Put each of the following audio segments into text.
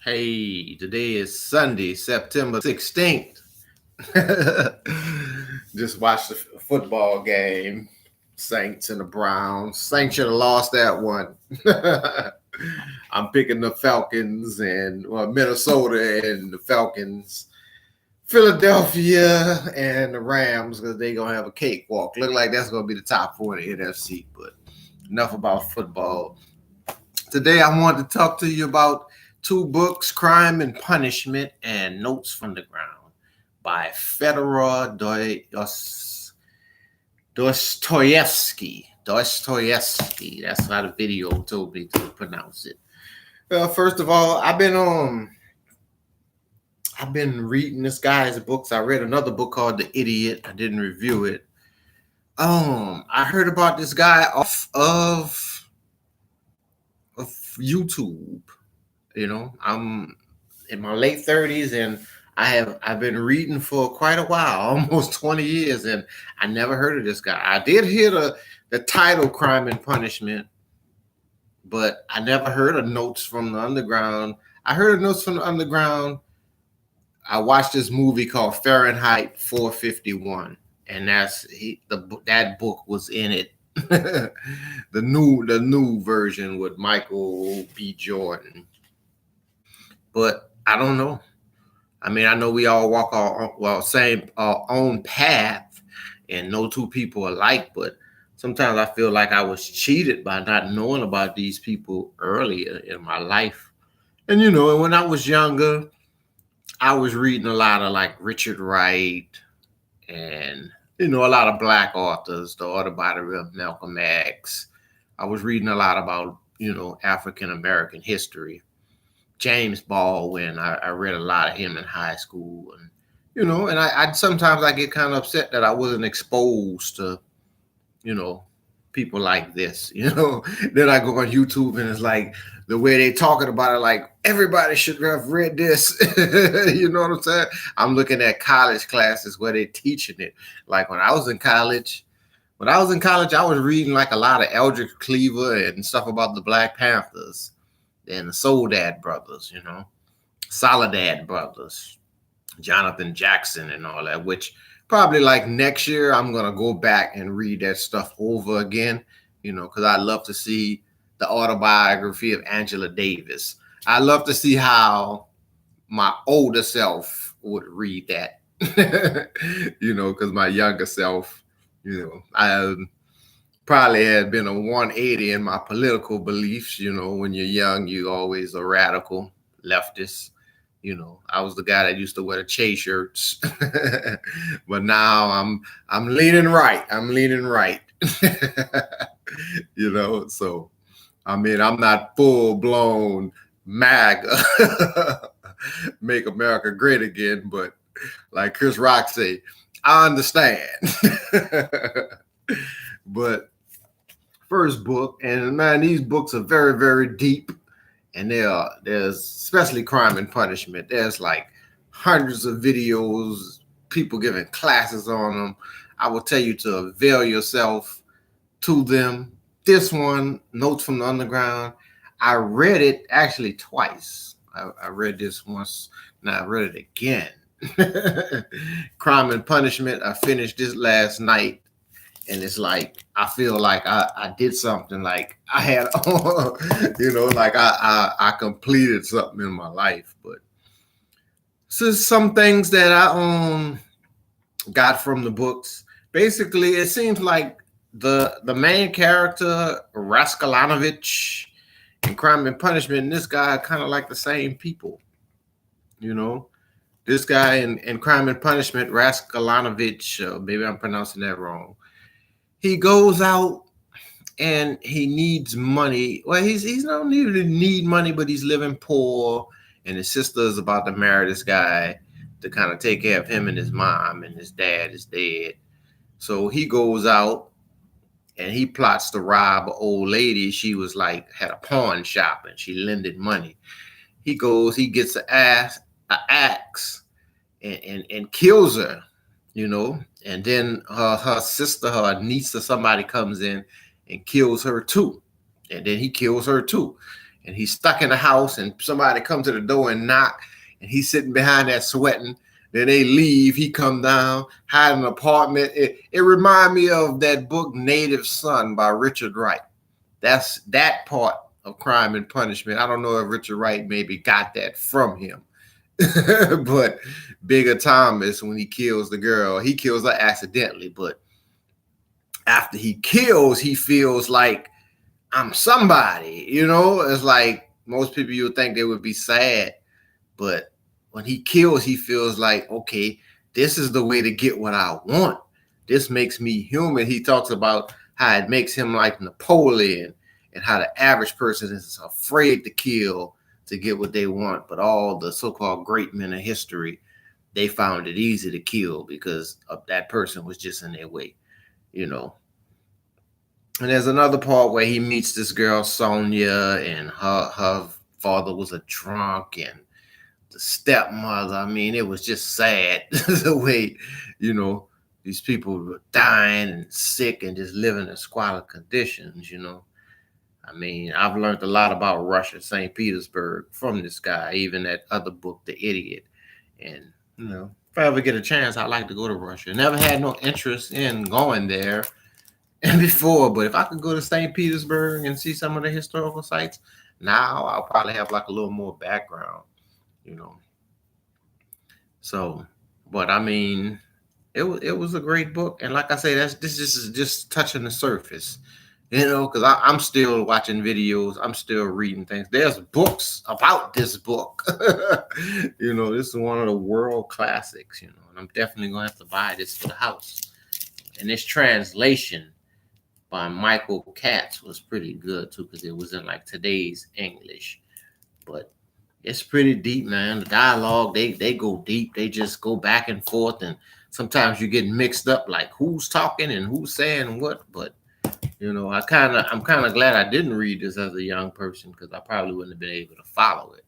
Hey, today is Sunday, September 16th. Just watched the football game. Saints and the Browns. Saints should have lost that one. I'm picking the Falcons and Minnesota and the Falcons, Philadelphia and the Rams because they're gonna have a cakewalk. Look like that's gonna be the top four in the NFC. But enough about football. Today, I want to talk to you about two books, Crime and Punishment and Notes from the Ground by Fedor Dostoevsky. Dostoevsky. That's how the video told me to pronounce it. Well, first of all, I've been reading this guy's books. I read another book called The Idiot. I didn't review it. I heard about this guy off of YouTube. I'm in my late 30s and I've been reading for quite a while, almost 20 years, and I never heard of this guy. I did hear the title Crime and Punishment, but I never heard of Notes from the Underground. I heard of Notes from the Underground. I watched this movie called Fahrenheit 451, and that book was in it. the new version with Michael B. Jordan. But I don't know. I mean, I know we all walk our own path, and no two people alike. But sometimes I feel like I was cheated by not knowing about these people earlier in my life. And when I was younger, I was reading a lot of like Richard Wright and a lot of black authors, the autobiography of Malcolm X. I was reading a lot about African American history. James Baldwin. I read a lot of him in high school, and and I sometimes I get kind of upset that I wasn't exposed to people like this. Then I go on YouTube and it's like the way they talking about it, like everybody should have read this. You know what I'm saying? I'm looking at college classes where they're teaching it. Like when I was in college, I was reading like a lot of Eldridge Cleaver and stuff about the Black Panthers and the Soledad brothers, Soledad brothers, Jonathan Jackson and all that, which probably like next year I'm going to go back and read that stuff over again, because I love to see the autobiography of Angela Davis. I love to see how my older self would read that, because my younger self, I probably had been a 180 in my political beliefs. When you're young, you always a radical leftist. I was the guy that used to wear the Che shirts, but now I'm leaning right. So I mean, I'm not full blown MAGA, make America great again, but like Chris Rock say, I understand. But first book, and man, these books are very, very deep, and there's especially Crime and Punishment. There's like hundreds of videos, people giving classes on them. I will tell you to avail yourself to them. This one, Notes from the Underground, I read it actually twice. I read this once, and I read it again. Crime and Punishment, I finished this last night. And it's like I feel like I did something, like I had, like I completed something in my life. But so some things that I got from the books. Basically, it seems like the main character Raskalanovich in Crime and Punishment, and this guy are kind of like the same people. This guy in Crime and Punishment, Raskalanovich, maybe I'm pronouncing that wrong. He goes out and he needs money. Well, he's not even need money, but he's living poor. And his sister is about to marry this guy to kind of take care of him and his mom, and his dad is dead. So he goes out and he plots to rob an old lady. She was like, had a pawn shop and she lended money. He gets an axe and kills her, and then her sister, her niece or somebody comes in and kills her too. And then he kills her too. and he's stuck in the house, and somebody come to the door and knock, and he's sitting behind that sweating. Then they leave. He come down, hide in an apartment. It remind me of that book Native Son by Richard Wright. That's that part of Crime and Punishment. I don't know if Richard Wright maybe got that from him. But Bigger Thomas, when he kills the girl, he kills her accidentally. But after he kills, he feels like I'm somebody, It's like most people, you would think they would be sad, but when he kills, he feels like, okay, this is the way to get what I want. This makes me human. He talks about how it makes him like Napoleon, and how the average person is afraid to kill to get what they want. But all the so-called great men of history, they found it easy to kill because of that person was just in their way, And there's another part where he meets this girl, Sonia, and her father was a drunk, and the stepmother. I mean, it was just sad the way, these people were dying and sick and just living in squalid conditions, I mean, I've learned a lot about Russia, St. Petersburg from this guy, even that other book, The Idiot. And, if I ever get a chance, I'd like to go to Russia. Never had no interest in going there before, but if I could go to St. Petersburg and see some of the historical sites, now I'll probably have like a little more background, So, but I mean, it was a great book, and like I say, this is just touching the surface, because I'm still watching videos, I'm still reading things. There's books about this book, this is one of the world classics, and I'm definitely gonna have to buy this for the house. And this translation by Michael Katz was pretty good too, because it was in like today's English, but it's pretty deep, man. The dialogue, they go deep. They just go back and forth, and sometimes you get mixed up, like who's talking and who's saying what. But I'm kind of glad I didn't read this as a young person, because I probably wouldn't have been able to follow it.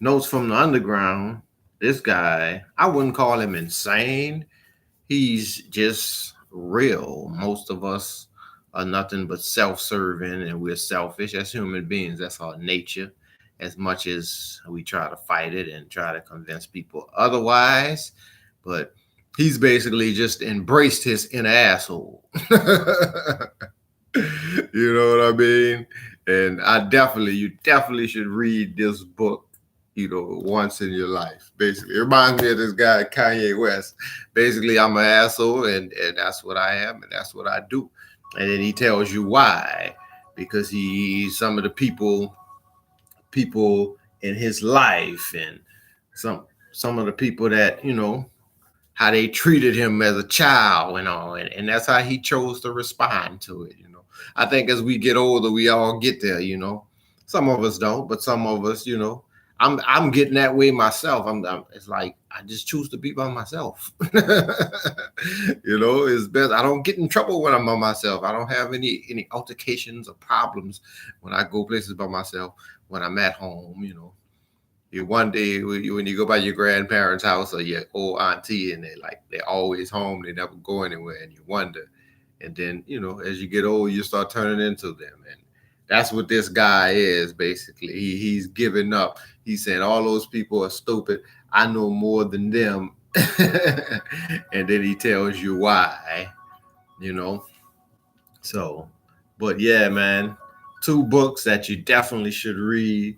Notes from the Underground. This guy, I wouldn't call him insane. He's just real. Most of us are nothing but self-serving, and we're selfish as human beings. That's our nature, as much as we try to fight it and try to convince people otherwise. But he's basically just embraced his inner asshole. You know what I mean? And you definitely should read this book, once in your life. Basically, it reminds me of this guy, Kanye West. Basically, I'm an asshole, and that's what I am, and that's what I do. And then he tells you why, because some of the people in his life, and some of the people that, how they treated him as a child and all, and that's how he chose to respond to it. I think as we get older, we all get there. Some of us don't, but some of us, I'm getting that way myself. It's like I just choose to be by myself. It's best. I don't get in trouble when I'm by myself. I don't have any altercations or problems when I go places by myself. When I'm at home, one day when you go by your grandparents' house or your old auntie, and they're always home, they never go anywhere, and you wonder. And then as you get old, you start turning into them, and that's what this guy is basically. He's giving up. He's saying all those people are stupid. I know more than them. And then he tells you why, So, but yeah, man, 2 books that you definitely should read.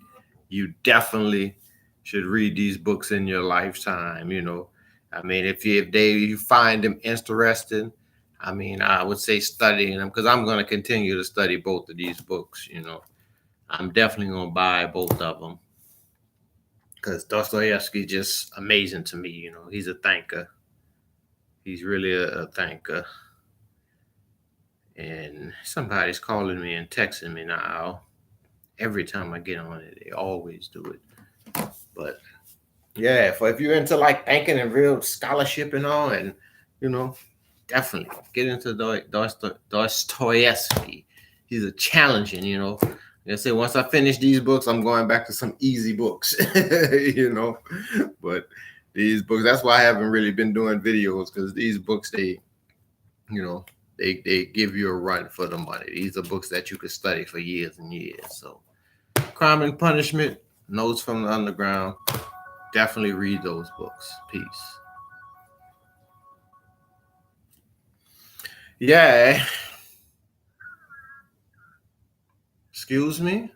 You definitely should read these books in your lifetime. I mean, if you find them interesting, I mean, I would say studying them, because I'm going to continue to study both of these books. I'm definitely going to buy both of them, because Dostoevsky is just amazing to me. He's a thinker. He's really a thinker. And somebody's calling me and texting me now. Every time I get on it, they always do it. But yeah, if you're into like thinking and real scholarship and all, and definitely get into Dostoevsky. He's a challenging, I say once I finish these books, I'm going back to some easy books, But these books, that's why I haven't really been doing videos, because these books, they they give you a run for the money. These are books that you could study for years and years. So, Crime and Punishment, Notes from the Underground. Definitely read those books. Peace. Yeah. Excuse me.